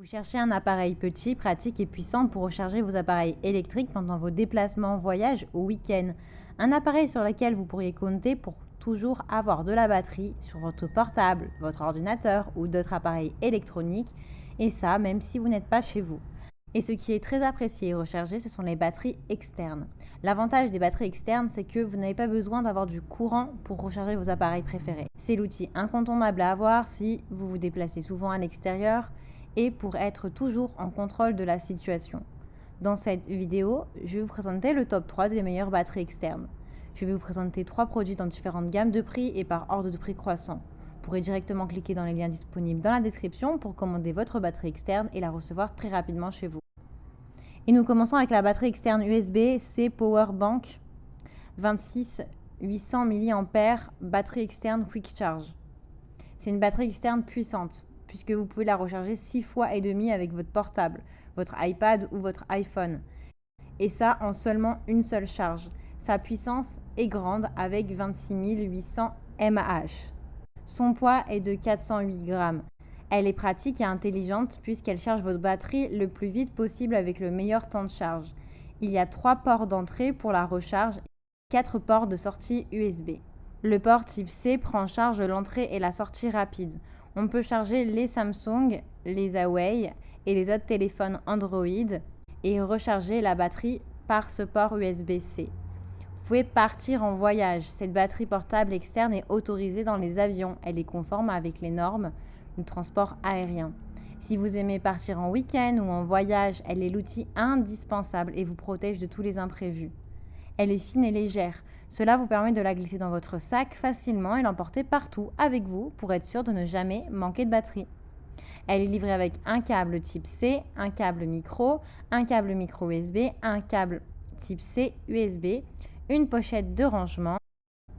Vous cherchez un appareil petit, pratique et puissant pour recharger vos appareils électriques pendant vos déplacements, voyages ou week-ends. Un appareil sur lequel vous pourriez compter pour toujours avoir de la batterie sur votre portable, votre ordinateur ou d'autres appareils électroniques, et ça même si vous n'êtes pas chez vous. Et ce qui est très apprécié et recherché, ce sont les batteries externes. L'avantage des batteries externes, c'est que vous n'avez pas besoin d'avoir du courant pour recharger vos appareils préférés. C'est l'outil incontournable à avoir si vous vous déplacez souvent à l'extérieur et pour être toujours en contrôle de la situation. Dans cette vidéo, je vais vous présenter le top 3 des meilleures batteries externes. Je vais vous présenter 3 produits dans différentes gammes de prix et par ordre de prix croissant. Vous pourrez directement cliquer dans les liens disponibles dans la description pour commander votre batterie externe et la recevoir très rapidement chez vous. Et nous commençons avec la batterie externe USB-C Powerbank 26 800 mAh batterie externe Quick Charge. C'est une batterie externe puissante puisque vous pouvez la recharger 6 fois et demi avec votre portable, votre iPad ou votre iPhone. Et ça en seulement une seule charge. Sa puissance est grande avec 26 800 mAh. Son poids est de 408 grammes. Elle est pratique et intelligente puisqu'elle charge votre batterie le plus vite possible avec le meilleur temps de charge. Il y a 3 ports d'entrée pour la recharge et 4 ports de sortie USB. Le port type C prend en charge l'entrée et la sortie rapide. On peut charger les Samsung, les Huawei et les autres téléphones Android et recharger la batterie par ce port USB-C. Vous pouvez partir en voyage. Cette batterie portable externe est autorisée dans les avions. Elle est conforme avec les normes de transport aérien. Si vous aimez partir en week-end ou en voyage, elle est l'outil indispensable et vous protège de tous les imprévus. Elle est fine et légère. Cela vous permet de la glisser dans votre sac facilement et l'emporter partout avec vous pour être sûr de ne jamais manquer de batterie. Elle est livrée avec un câble type C, un câble micro USB, un câble type C USB, une pochette de rangement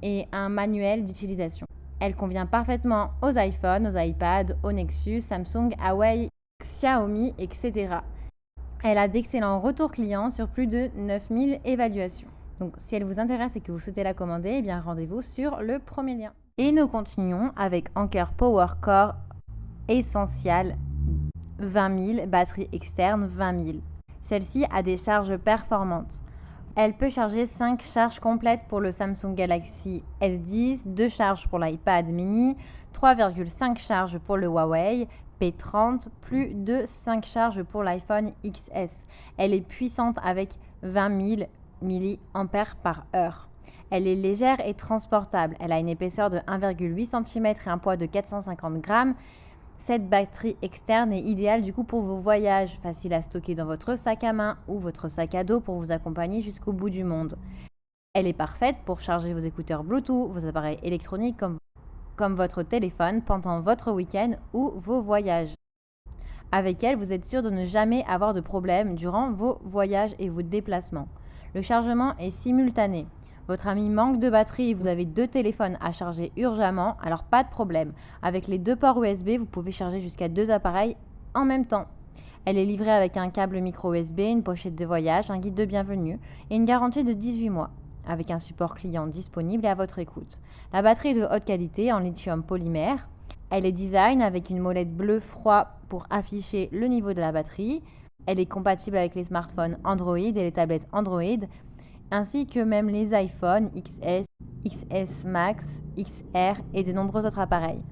et un manuel d'utilisation. Elle convient parfaitement aux iPhones, aux iPads, aux Nexus, Samsung, Huawei, Xiaomi, etc. Elle a d'excellents retours clients sur plus de 9000 évaluations. Donc si elle vous intéresse et que vous souhaitez la commander, eh bien rendez-vous sur le premier lien. Et nous continuons avec Anker Power Core Essential 20 000, batterie externe 20 000. Celle-ci a des charges performantes. Elle peut charger 5 charges complètes pour le Samsung Galaxy S10, 2 charges pour l'iPad mini, 3,5 charges pour le Huawei P30, plus de 5 charges pour l'iPhone XS. Elle est puissante avec 20 000 mAh. Elle est légère et transportable. Elle a une épaisseur de 1,8 cm et un poids de 450 grammes. Cette batterie externe est idéale du coup pour vos voyages, facile à stocker dans votre sac à main ou votre sac à dos pour vous accompagner jusqu'au bout du monde. Elle est parfaite pour charger vos écouteurs Bluetooth, vos appareils électroniques comme votre téléphone pendant votre week-end ou vos voyages. Avec elle, vous êtes sûr de ne jamais avoir de problème durant vos voyages et vos déplacements. Le chargement est simultané. Votre ami manque de batterie et vous avez 2 téléphones à charger urgemment, alors pas de problème. Avec les 2 ports USB, vous pouvez charger jusqu'à 2 appareils en même temps. Elle est livrée avec un câble micro USB, une pochette de voyage, un guide de bienvenue et une garantie de 18 mois, avec un support client disponible et à votre écoute. La batterie est de haute qualité en lithium polymère. Elle est design avec une molette bleu froid pour afficher le niveau de la batterie. Elle est compatible avec les smartphones Android et les tablettes Android, ainsi que même les iPhone XS, XS Max, XR et de nombreux autres appareils.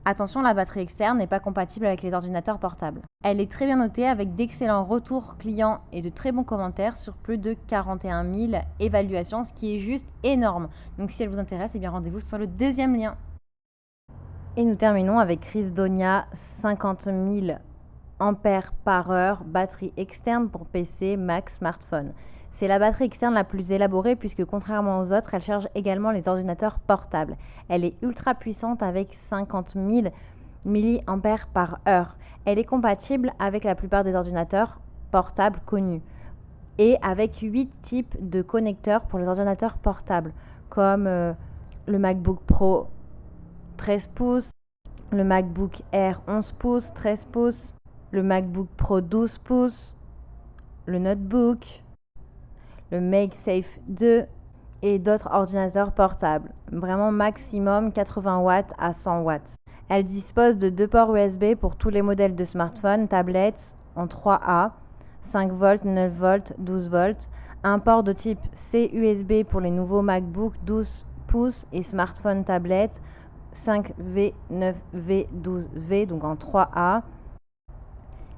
Attention, la batterie externe n'est pas compatible avec les ordinateurs portables. Elle est très bien notée avec d'excellents retours clients et de très bons commentaires sur plus de 41 000 évaluations, ce qui est juste énorme. Donc si elle vous intéresse, eh bien rendez-vous sur le deuxième lien. Et nous terminons avec Risdonia 50 000 ampères/heure, batterie externe pour PC, Mac, smartphone. C'est la batterie externe la plus élaborée puisque contrairement aux autres, elle charge également les ordinateurs portables. Elle est ultra puissante avec 50 000 mAh/heure. Elle est compatible avec la plupart des ordinateurs portables connus et avec 8 types de connecteurs pour les ordinateurs portables comme le MacBook Pro 13 pouces, le MacBook Air 11 pouces, 13 pouces, le MacBook Pro 12 pouces, le Notebook, le MagSafe 2 et d'autres ordinateurs portables. Vraiment maximum 80 watts à 100 watts. Elle dispose de 2 ports USB pour tous les modèles de smartphones, tablettes en 3A, 5 volts, 9 volts, 12 volts, un port de type C USB pour les nouveaux MacBook 12 pouces et smartphones tablettes 5V, 9V, 12V, donc en 3A.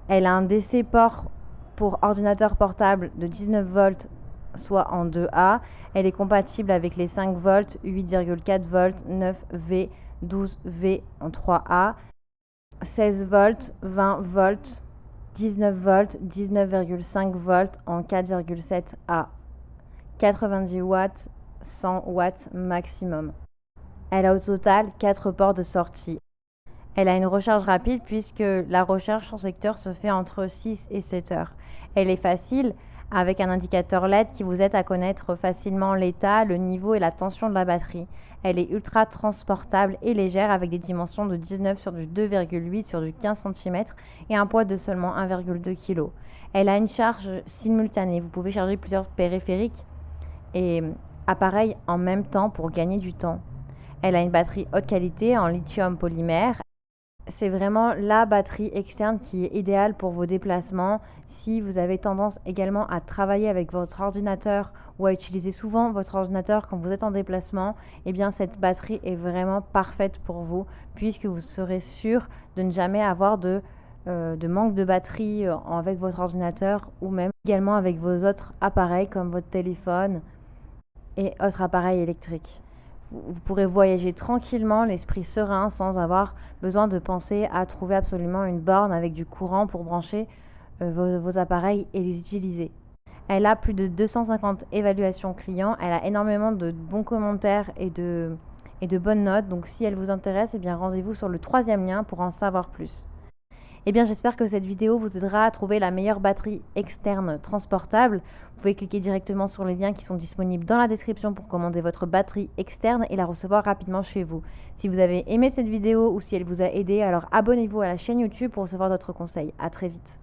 Elle a un DC port pour ordinateur portable de 19 volts, soit en 2A. Elle est compatible avec les 5 volts, 8,4 volts, 9V, 12V en 3A, 16 volts, 20 volts, 19 volts, 19,5 volts en 4,7A, 90 watts, 100 watts maximum. Elle a au total 4 ports de sortie. Elle a une recharge rapide puisque la recharge sur secteur se fait entre 6 et 7 heures. Elle est facile avec un indicateur LED qui vous aide à connaître facilement l'état, le niveau et la tension de la batterie. Elle est ultra transportable et légère avec des dimensions de 19 sur du 2,8 sur du 15 cm et un poids de seulement 1,2 kg. Elle a une charge simultanée. Vous pouvez charger plusieurs périphériques et appareils en même temps pour gagner du temps. Elle a une batterie haute qualité en lithium polymère. C'est vraiment la batterie externe qui est idéale pour vos déplacements. Si vous avez tendance également à travailler avec votre ordinateur ou à utiliser souvent votre ordinateur quand vous êtes en déplacement, eh bien cette batterie est vraiment parfaite pour vous puisque vous serez sûr de ne jamais avoir de manque de batterie avec votre ordinateur ou même également avec vos autres appareils comme votre téléphone et autres appareils électriques. Vous pourrez voyager tranquillement, l'esprit serein, sans avoir besoin de penser à trouver absolument une borne avec du courant pour brancher vos appareils et les utiliser. Elle a plus de 250 évaluations clients, elle a énormément de bons commentaires et de bonnes notes, donc si elle vous intéresse, eh bien rendez-vous sur le 3e lien pour en savoir plus. Eh bien, j'espère que cette vidéo vous aidera à trouver la meilleure batterie externe transportable. Vous pouvez cliquer directement sur les liens qui sont disponibles dans la description pour commander votre batterie externe et la recevoir rapidement chez vous. Si vous avez aimé cette vidéo ou si elle vous a aidé, alors abonnez-vous à la chaîne YouTube pour recevoir d'autres conseils. À très vite.